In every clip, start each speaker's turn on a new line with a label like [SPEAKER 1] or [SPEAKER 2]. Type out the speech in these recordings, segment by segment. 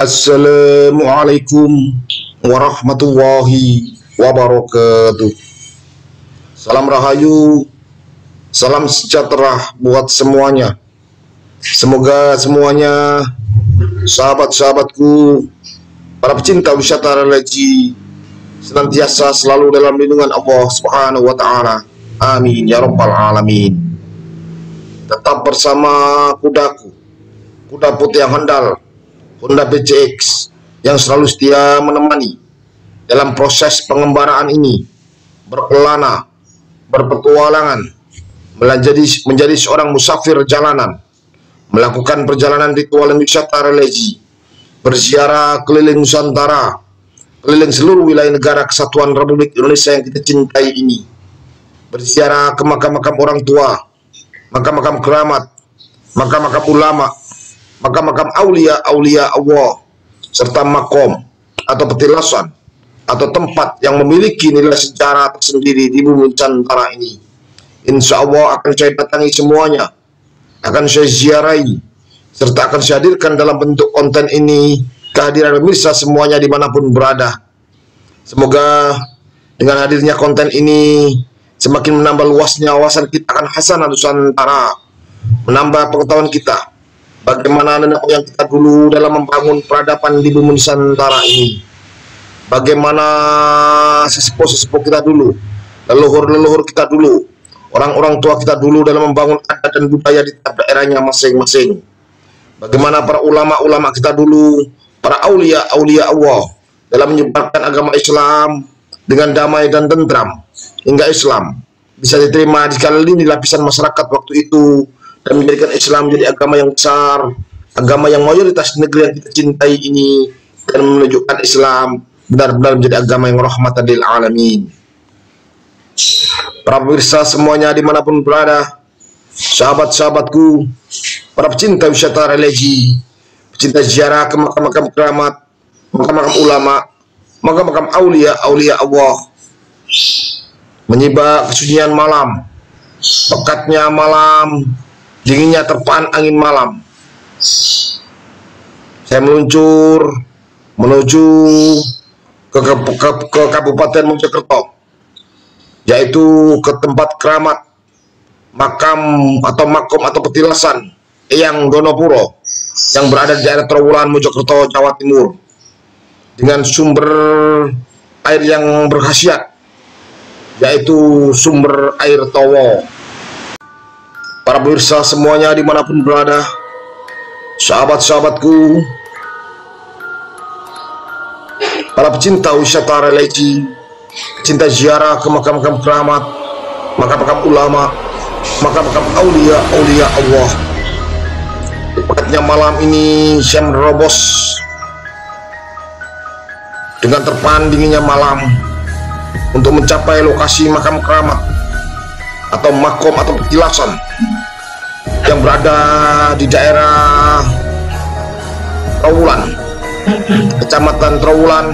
[SPEAKER 1] Assalamualaikum warahmatullahi wabarakatuh. Salam rahayu, salam sejahtera buat semuanya. Semoga semuanya, sahabat-sahabatku, para pecinta wisata religi, senantiasa selalu dalam lindungan Allah Subhanahu wa Ta'ala. Amin ya Rabbal Alamin. Tetap bersama kudaku, kuda putih yang handal, Honda BCX, yang selalu setia menemani dalam proses pengembaraan ini, berkelana, berpetualangan, menjadi seorang musafir jalanan, melakukan perjalanan ritual wisata religi, berziarah keliling Nusantara, keliling seluruh wilayah negara kesatuan Republik Indonesia yang kita cintai ini, berziarah ke makam-makam orang tua, makam-makam keramat, makam-makam ulama, makam-makam aulia Allah, serta makom atau petilasan atau tempat yang memiliki nilai sejarah tersendiri di bumi Nusantara ini. Insya Allah akan saya datangi semuanya, akan saya ziarahi, serta akan saya hadirkan dalam bentuk konten ini kehadiran pemirsa semuanya dimanapun berada. Semoga dengan hadirnya konten ini semakin menambah luasnya wawasan kita akan Hasanah Nusantara, menambah pengetahuan kita bagaimana nenek moyang kita dulu dalam membangun peradaban di bumi Nusantara ini, bagaimana sesepuh-sesepuh kita dulu, leluhur-leluhur kita dulu, orang-orang tua kita dulu dalam membangun adat dan budaya di tiap daerahnya masing-masing, bagaimana para ulama-ulama kita dulu, para aulia-aulia Allah dalam menyebarkan agama Islam dengan damai dan tentram, hingga Islam bisa diterima di sekala lini lapisan masyarakat waktu itu, dan menjadikan Islam menjadi agama yang besar, agama yang mayoritas di negeri yang kita cintai ini, dan menunjukkan Islam benar-benar menjadi agama yang rahmatan lil alamin. Para pemirsa semuanya dimanapun berada, sahabat-sahabatku, para pecinta wisata religi, pecinta ziarah ke makam-makam keramat, makam-makam ulama, makam-makam aulia Allah, menyibak kesunyian malam, pekatnya malam, dinginnya terpaan angin malam, saya meluncur menuju ke Kabupaten Mojokerto, yaitu ke tempat keramat, makam atau makom atau petilasan Eyang Donopuro yang berada di daerah Trowulan, Mojokerto, Jawa Timur, dengan sumber air yang berkhasiat, yaitu sumber air Towo. Para pemirsa semuanya dimanapun berada, sahabat-sahabatku, para pecinta wisata religi, pecinta ziarah ke makam-makam keramat, makam-makam ulama, makam-makam aulia Allah. Tepatnya malam ini saya menerobos dengan terpaan dinginnya malam untuk mencapai lokasi makam keramat atau makom atau petilasan yang berada di daerah Trowulan, Kecamatan Trowulan,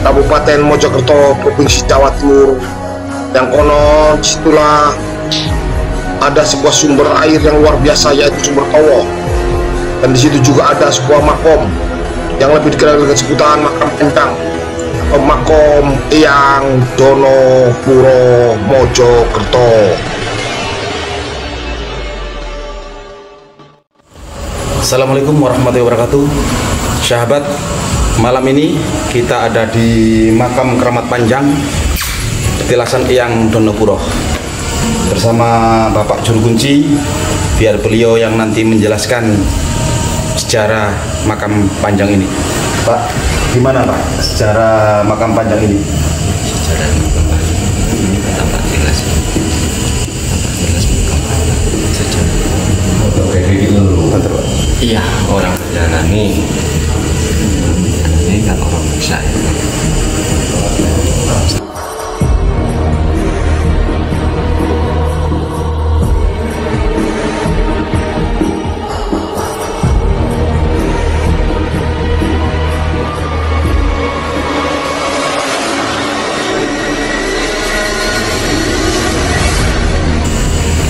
[SPEAKER 1] Kabupaten Mojokerto, Provinsi Jawa Timur, yang konon disitulah ada sebuah sumber air yang luar biasa, yaitu sumber Towo, dan di situ juga ada sebuah makom yang lebih dikenal dengan sebutan makam Endang atau makom Eyang Donopuro, Mojokerto.
[SPEAKER 2] Assalamualaikum warahmatullahi wabarakatuh. Sahabat, malam ini kita ada di makam keramat Panjang petilasan Eyang Donopuro bersama Bapak Juru Kunci, biar beliau yang nanti menjelaskan sejarah makam Panjang ini. Pak, gimana Pak sejarah makam Panjang ini?
[SPEAKER 3] Sejarah makam Panjang ini pertama jelas sejarah. Oke, itu iya, orang menjalani ini kan orang bisa.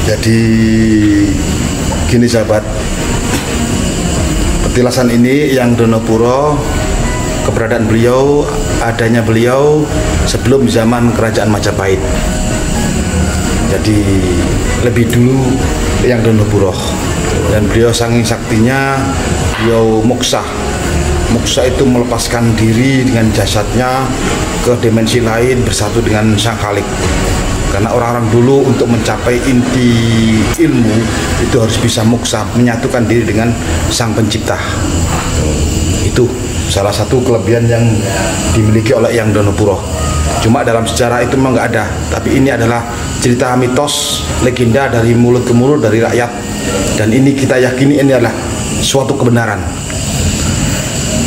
[SPEAKER 2] Jadi gini sahabat, petilasan ini yang Donopuro, keberadaan beliau, adanya beliau sebelum zaman kerajaan Majapahit. Jadi lebih dulu yang Donopuro, dan beliau saking saktinya beliau moksa. Moksa itu melepaskan diri dengan jasadnya ke dimensi lain bersatu dengan Sang Khalik. Karena orang-orang dulu untuk mencapai inti ilmu itu harus bisa moksa, menyatukan diri dengan Sang Pencipta. Itu salah satu kelebihan yang dimiliki oleh Yang Donopuro. Cuma dalam sejarah itu memang nggak ada, tapi ini adalah cerita mitos, legenda dari mulut ke mulut dari rakyat, dan ini kita yakini ini adalah suatu kebenaran.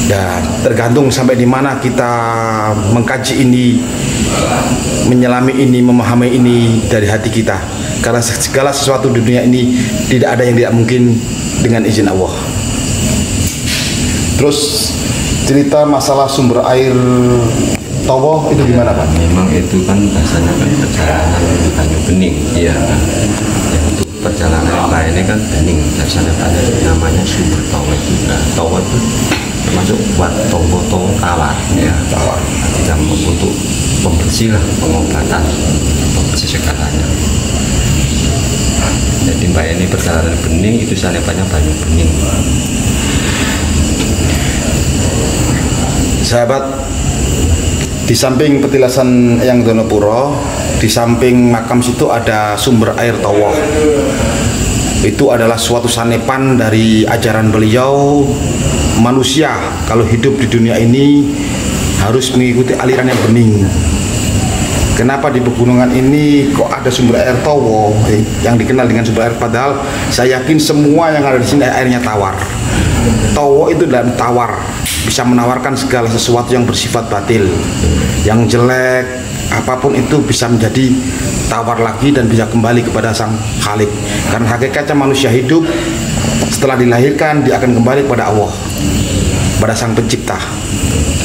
[SPEAKER 2] Dan tergantung sampai di mana kita mengkaji ini, menyelami ini, memahami ini dari hati kita. Karena segala sesuatu di dunia ini tidak ada yang tidak mungkin dengan izin Allah. Terus cerita masalah sumber air Towo itu gimana Pak?
[SPEAKER 3] Memang itu kan bahasanya kan perjalanan Banyu Bening, iya kan. Ya, untuk perjalanan yang lainnya kan bening, bahasanya ada namanya sumber Towo juga. Towo itu termasuk buat Towo tawar, ya tawar. Tidak untuk pembersih lah, pengobatan, pembersih segalanya. Jadi Mbak ini perjalanan bening itu sanepannya Banyu Bening.
[SPEAKER 2] Sahabat, di samping petilasan Yang Donopuro, di samping makam situ ada sumber air Towo. Itu adalah suatu sanepan dari ajaran beliau. Manusia kalau hidup di dunia ini harus mengikuti aliran yang bening. Kenapa di pegunungan ini kok ada sumber air Towo yang dikenal dengan sumber air, padahal saya yakin semua yang ada di sini airnya tawar. Towo itu dan tawar, bisa menawarkan segala sesuatu yang bersifat batil, yang jelek, apapun itu bisa menjadi tawar lagi dan bisa kembali kepada Sang Khalik. Karena hakikatnya manusia hidup setelah dilahirkan dia akan kembali kepada Allah, pada Sang Pencipta.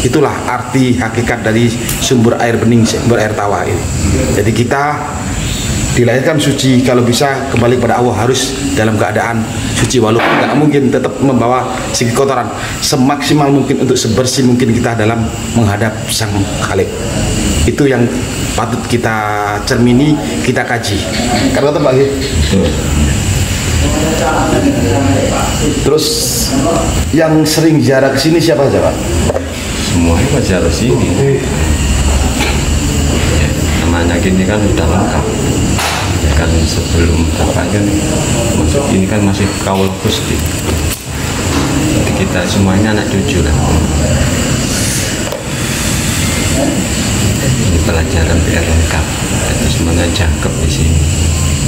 [SPEAKER 2] Itulah arti hakikat dari sumber air bening, sumber air tawa ini. Jadi kita dilahirkan suci, kalau bisa kembali kepada Allah harus dalam keadaan suci, walaupun nggak mungkin tetap membawa sedikit kotoran, semaksimal mungkin untuk sebersih mungkin kita dalam menghadap Sang Khalik. Itu yang patut kita cermini, kita kaji. Karena apa lagi? Terus yang sering ziarah ke sini siapa saja Pak?
[SPEAKER 3] Semuanya pada ziarah sini. Ya, namanya gini kan udah lengkap. Ya kan sebelum apa kan, maksud ini kan masih kaul Gusti. Jadi kita semuanya anak cucu lah. Ini pelajaran biar lengkap. Itu semuanya jangkep di sini.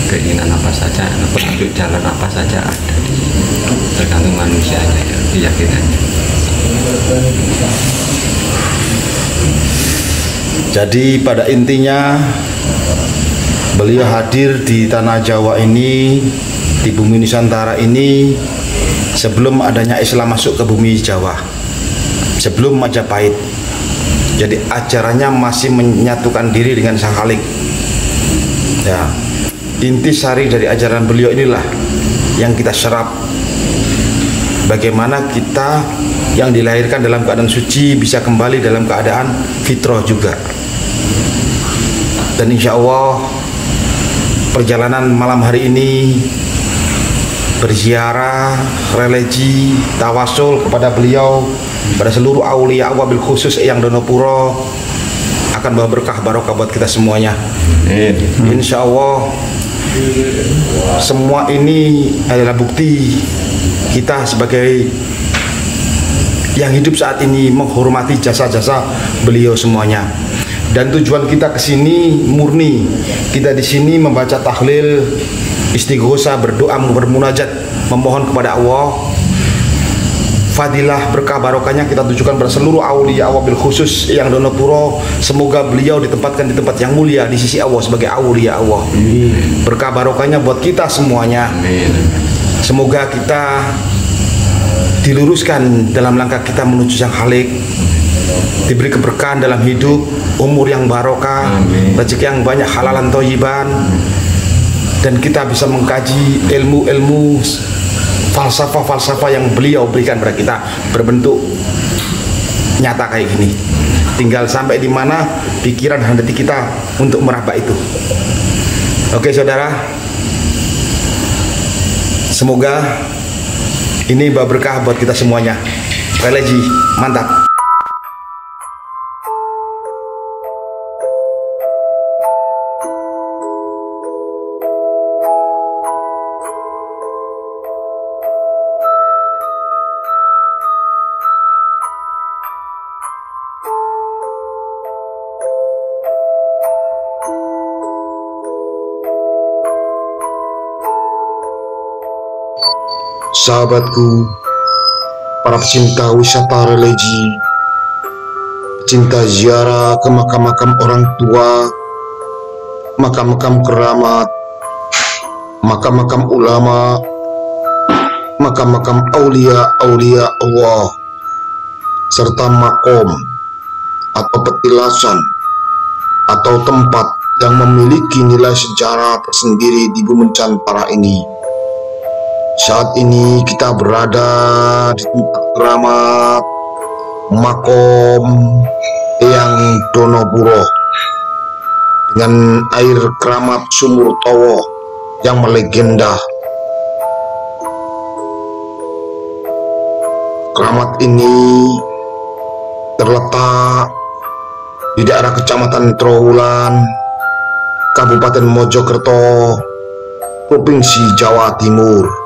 [SPEAKER 3] Keinginan apa saja, petunjuk jalan apa saja ada di sini. Tergantung manusianya, ya, keyakinannya.
[SPEAKER 2] Jadi pada intinya beliau hadir di tanah Jawa ini, di bumi Nusantara ini sebelum adanya Islam masuk ke bumi Jawa, sebelum Majapahit. Jadi ajarannya masih menyatukan diri dengan Sang Khalik. Ya, inti sari dari ajaran beliau inilah yang kita serap. Bagaimana kita yang dilahirkan dalam keadaan suci bisa kembali dalam keadaan fitrah juga. Dan insya Allah perjalanan malam hari ini berziarah, religi, tawasul kepada beliau, pada seluruh aulia wabil khusus Yang Donopuro akan bawa berkah barokah buat kita semuanya. Insya Allah semua ini adalah bukti kita sebagai yang hidup saat ini menghormati jasa-jasa beliau semuanya. Dan tujuan kita ke sini murni, kita di sini membaca tahlil, istighosah, berdoa, bermunajat, memohon kepada Allah. Fadilah berkah barokahnya kita tujukan pada seluruh aulia wabil khusus Yang Donopuro. Semoga beliau ditempatkan di tempat yang mulia di sisi Allah sebagai aulia Allah. Berkah barokahnya buat kita semuanya. Semoga kita diluruskan dalam langkah kita menuju Sang Khalik, diberi keberkahan dalam hidup, umur yang barokah, rezeki yang banyak, halalan thayyiban, dan kita bisa mengkaji ilmu-ilmu falsafah-falsafah yang beliau berikan pada kita berbentuk nyata kayak gini. Tinggal sampai di mana pikiran dan hati kita untuk meraba itu. Oke saudara, semoga ini berkah buat kita semuanya. Religi mantap.
[SPEAKER 1] Sahabatku, para pecinta wisata religi, pecinta ziarah ke makam-makam orang tua, makam-makam keramat, makam-makam ulama, makam-makam aulia-aulia Allah, serta makom atau petilasan atau tempat yang memiliki nilai sejarah tersendiri di bumi Nusantara ini. Saat ini kita berada di tempat keramat makom Eyang Donopuro dengan air keramat Sumur Towo yang melegenda. Keramat ini terletak di daerah Kecamatan Trowulan, Kabupaten Mojokerto, Provinsi Jawa Timur.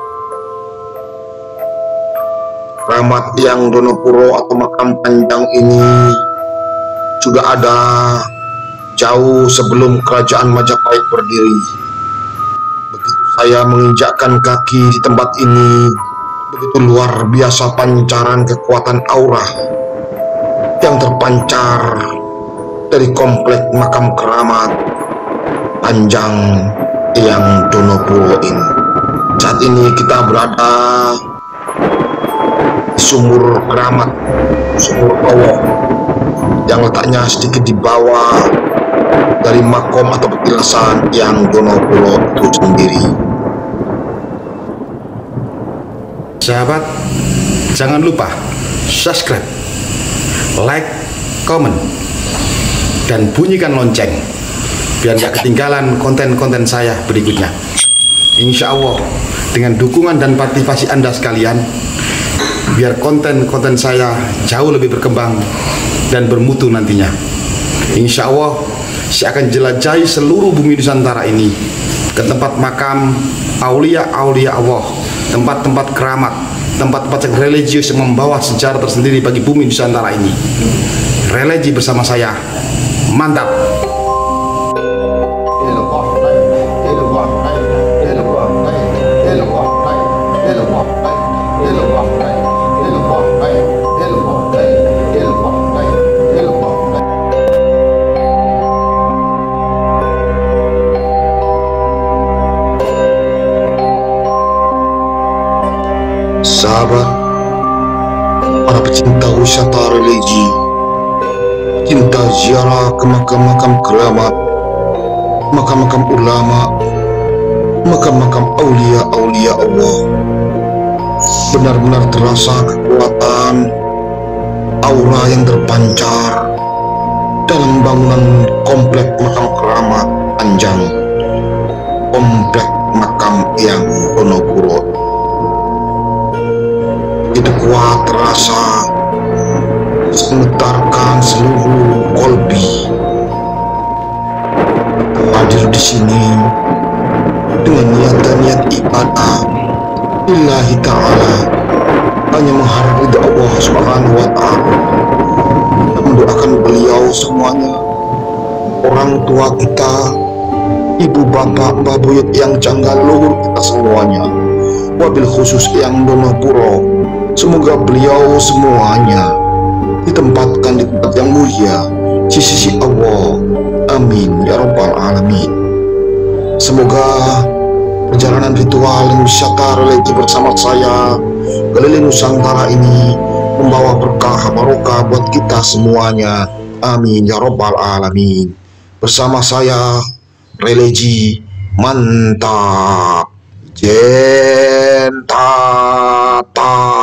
[SPEAKER 1] Keramat Eyang Donopuro atau makam panjang ini sudah ada jauh sebelum kerajaan Majapahit berdiri. Begitu saya menginjakkan kaki di tempat ini, begitu luar biasa pancaran kekuatan aura yang terpancar dari komplek makam keramat panjang Eyang Donopuro ini. Saat ini kita berada Sumur keramat Sumur Towo yang letaknya sedikit di bawah dari makom atau petilasan Eyang Donopuro itu sendiri.
[SPEAKER 2] Sahabat, jangan lupa subscribe, like, comment, dan bunyikan lonceng biar gak ketinggalan konten-konten saya berikutnya. Insya Allah dengan dukungan dan partisipasi Anda sekalian, biar konten-konten saya jauh lebih berkembang dan bermutu nantinya. Insya Allah saya akan jelajahi seluruh bumi Nusantara ini ke tempat makam aulia-aulia Allah, tempat-tempat keramat, tempat-tempat yang religius yang membawa sejarah tersendiri bagi bumi Nusantara ini. Religi bersama saya, mantap.
[SPEAKER 1] Sahabat, para pecinta wisata religi, pecinta ziarah ke makam-makam keramat, makam-makam ulama, makam-makam aulia-aulia Allah, benar-benar terasa kekuatan aura yang terpancar dalam bangunan komplek makam keramat panjang, komplek makam Eyang Donopuro. Itu kuat terasa menggetarkan seluruh kolbi. Hadir di sini dengan niat ibadah lillahi ta'ala, hanya mengharap ridha Allah subhanahu wa ta'ala, dan mendoakan beliau semuanya, orang tua kita, ibu bapak, mbah buyut yang janggal, leluhur kita semuanya, wabil khusus Eyang Donopuro. Semoga beliau semuanya ditempatkan di tempat yang mulia di sisi Allah. Amin ya rabbal alamin. Semoga perjalanan ritual dan wisata religi bersama saya keliling Nusantara ini membawa berkah barokah buat kita semuanya. Amin ya rabbal alamin. Bersama saya religi mantap. Jen ta ta